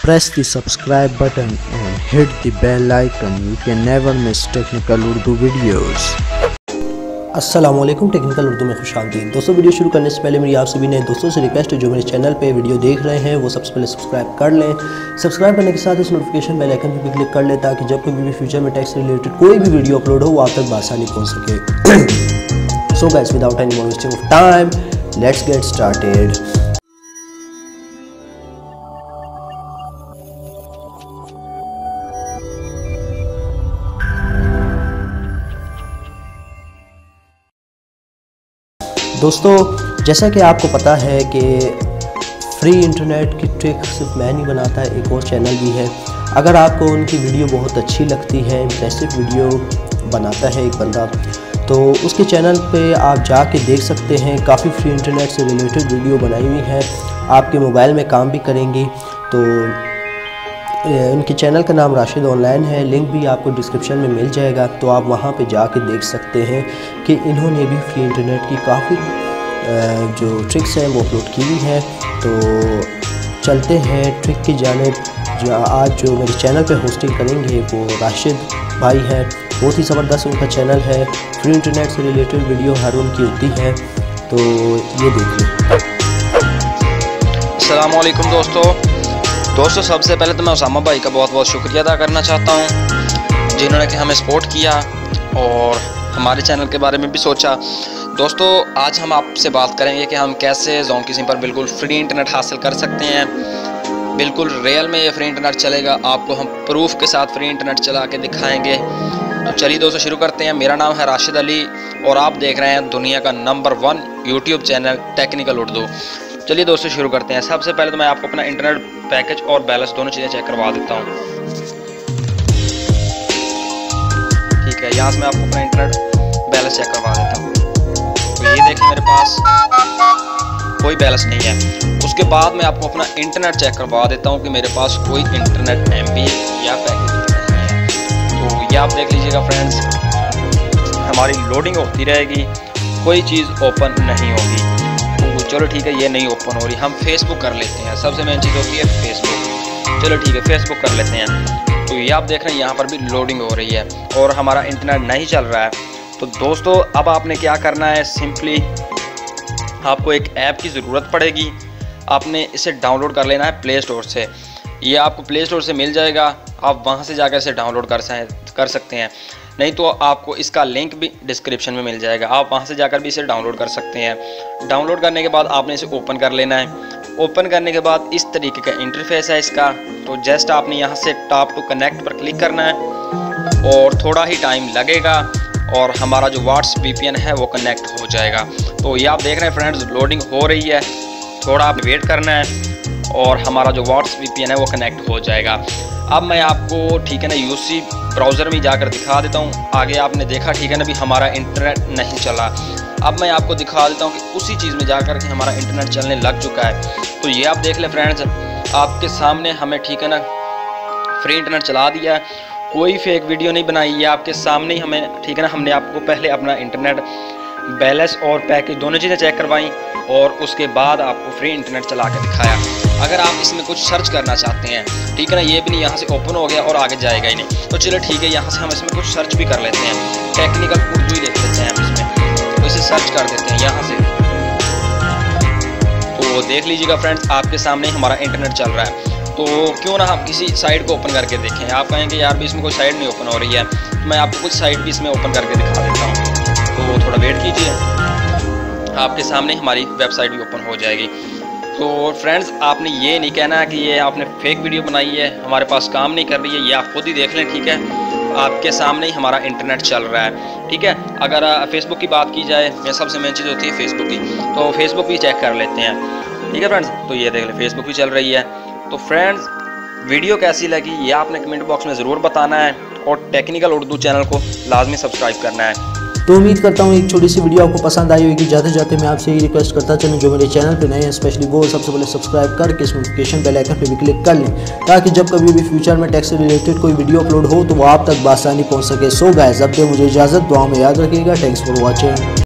Press the subscribe button and hit the bell icon. You can never miss technical Urdu videos. अस्सलाम वालेकुम, technical Urdu में खुशामदीद। दोस्तों, video शुरू करने से पहले मेरी आप सभी नए दोस्तों से रिक्वेस्ट है, जो मेरे चैनल पे वीडियो देख रहे हैं वो सबसे पहले सब्सक्राइब कर लें। सब्सक्राइब करने के साथ इस नोटिफिकेशन बेल आइकन पर भी क्लिक कर लें, ताकि जब कभी भी फ्यूचर में टैक्स से रिलेटेड कोई भी वीडियो अपलोड हो वो आप तक आसानी पहुँच सके। So guys, without any more wasting of time, let's get started. दोस्तों, जैसा कि आपको पता है कि फ्री इंटरनेट की ट्रिक सिर्फ मैं नहीं बनाता है, एक और चैनल भी है। अगर आपको उनकी वीडियो बहुत अच्छी लगती है, इम्प्रेसिव वीडियो बनाता है एक बंदा, तो उसके चैनल पे आप जाके देख सकते हैं। काफ़ी फ्री इंटरनेट से रिलेटेड वीडियो बनाई हुई है, आपके मोबाइल में काम भी करेंगी। तो उनके चैनल का नाम राशिद ऑनलाइन है, लिंक भी आपको डिस्क्रिप्शन में मिल जाएगा, तो आप वहाँ पे जाके देख सकते हैं कि इन्होंने भी फ्री इंटरनेट की काफ़ी जो ट्रिक्स हैं वो अपलोड की हुई हैं। तो चलते हैं ट्रिक की जानिब। जो आज जो मेरे चैनल पे होस्टिंग करेंगे वो राशिद भाई है। बहुत ही ज़बरदस्त उनका चैनल है, फ्री इंटरनेट से रिलेटेड वीडियो हर उनकी होती है, तो ये देख लें। अस्सलाम वालेकुम दोस्तों, सबसे पहले तो मैं उसामा भाई का बहुत बहुत शुक्रिया अदा करना चाहता हूं, जिन्होंने कि हमें सपोर्ट किया और हमारे चैनल के बारे में भी सोचा। दोस्तों, आज हम आपसे बात करेंगे कि हम कैसे ज़ोंकी सिम पर बिल्कुल फ्री इंटरनेट हासिल कर सकते हैं। बिल्कुल रियल में ये फ्री इंटरनेट चलेगा, आपको हम प्रूफ के साथ फ्री इंटरनेट चला के दिखाएँगे। तो चलिए दोस्तों, शुरू करते हैं। मेरा नाम है राशिद अली और आप देख रहे हैं दुनिया का number 1 YouTube channel technical Urdu. चलिए दोस्तों, शुरू करते हैं। सबसे पहले तो मैं आपको अपना इंटरनेट पैकेज और बैलेंस दोनों चीज़ें चेक करवा देता हूँ। ठीक है, यहाँ से मैं आपको अपना इंटरनेट बैलेंस चेक करवा देता हूँ। तो ये देखिए, मेरे पास कोई बैलेंस नहीं है। उसके बाद मैं आपको अपना इंटरनेट चेक करवा देता हूँ कि मेरे पास कोई इंटरनेट MB या पैकेज नहीं है। तो ये आप देख लीजिएगा फ्रेंड्स, हमारी लोडिंग होती रहेगी, कोई चीज़ ओपन नहीं होगी। चलो ठीक है, ये नहीं ओपन हो रही। हम फेसबुक कर लेते हैं, सबसे मेन चीज़ होती है फेसबुक। चलो ठीक है, फेसबुक कर लेते हैं। तो ये आप देख रहे हैं, यहाँ पर भी लोडिंग हो रही है और हमारा इंटरनेट नहीं चल रहा है। तो दोस्तों, अब आपने क्या करना है, सिंपली आपको एक ऐप की ज़रूरत पड़ेगी। आपने इसे डाउनलोड कर लेना है प्ले स्टोर से। ये आपको प्ले स्टोर से मिल जाएगा, आप वहाँ से जाकर इसे डाउनलोड कर सकते हैं। नहीं तो आपको इसका लिंक भी डिस्क्रिप्शन में मिल जाएगा, आप वहाँ से जाकर भी इसे डाउनलोड कर सकते हैं। डाउनलोड करने के बाद आपने इसे ओपन कर लेना है। ओपन करने के बाद इस तरीके का इंटरफेस है इसका। तो जस्ट आपने यहाँ से टॉप टू कनेक्ट पर क्लिक करना है और थोड़ा ही टाइम लगेगा और हमारा जो व्हाट्स VPN है वो कनेक्ट हो जाएगा। तो ये आप देख रहे हैं फ्रेंड्स, लोडिंग हो रही है, थोड़ा आप वेट करना है और हमारा जो व्हाट्स VPN है वो कनेक्ट हो जाएगा। अब मैं आपको, ठीक है ना, UC ब्राउज़र में जाकर दिखा देता हूँ। आगे आपने देखा, ठीक है ना, भी हमारा इंटरनेट नहीं चला। अब मैं आपको दिखा देता हूँ कि उसी चीज़ में जाकर के हमारा इंटरनेट चलने लग चुका है। तो ये आप देख लें फ्रेंड्स, आपके सामने हमें, ठीक है ना, फ्री इंटरनेट चला दिया है। कोई फेक वीडियो नहीं बनाई है, आपके सामने ही हमें, ठीक है ना, हमने आपको पहले अपना इंटरनेट बैलेंस और पैकेज दोनों चीज़ें चेक करवाई और उसके बाद आपको फ्री इंटरनेट चला के दिखाया। अगर आप इसमें कुछ सर्च करना चाहते हैं, ठीक है ना, ये भी नहीं यहाँ से ओपन हो गया और आगे जाएगा ही नहीं। तो चलो ठीक है, यहाँ से हम इसमें कुछ सर्च भी कर लेते हैं, टेक्निकल उर्दू ही लिख लेते हैं हम इसमें। तो इसे सर्च कर देते हैं यहाँ से। तो देख लीजिएगा फ्रेंड्स, आपके सामने हमारा इंटरनेट चल रहा है। तो क्यों ना हम किसी साइट को ओपन करके देखें। आप कहेंगे यार भी इसमें कोई साइट नहीं ओपन हो रही है, तो मैं आपको कुछ साइट भी इसमें ओपन करके दिखा देता हूँ। तो थोड़ा वेट कीजिए, आपके सामने हमारी वेबसाइट भी ओपन हो जाएगी। तो फ्रेंड्स, आपने ये नहीं कहना कि ये आपने फेक वीडियो बनाई है, हमारे पास काम नहीं कर रही है, ये आप खुद ही देख लें। ठीक है, आपके सामने ही हमारा इंटरनेट चल रहा है। ठीक है, अगर फेसबुक की बात की जाए, मैं सबसे मेन चीज़ होती है फेसबुक की, तो फेसबुक भी चेक कर लेते हैं। ठीक है फ्रेंड्स, तो ये देख लें, फेसबुक भी चल रही है। तो फ्रेंड्स, वीडियो कैसी लगी ये आपने कमेंट बॉक्स में ज़रूर बताना है और टेक्निकल उर्दू चैनल को लाजमी सब्सक्राइब करना है। तो उम्मीद करता हूँ एक छोटी सी वीडियो आपको पसंद आई होगी। जाते जाते मैं आपसे यही रिक्वेस्ट करता चलूँ, जो मेरे चैनल पे नए हैं स्पेशली वो सबसे पहले सब्सक्राइब करके इस नोटिफिकेशन बेल आइकन पे भी क्लिक कर लें, ताकि जब कभी भी फ्यूचर में टैक्स से रिलेटेड कोई वीडियो अपलोड हो तो वो आप तक बआसानी पहुँच सके। सो गाइस, अब दे मुझे इजाज़त, दुआ में याद रखिएगा। Thanks for watching.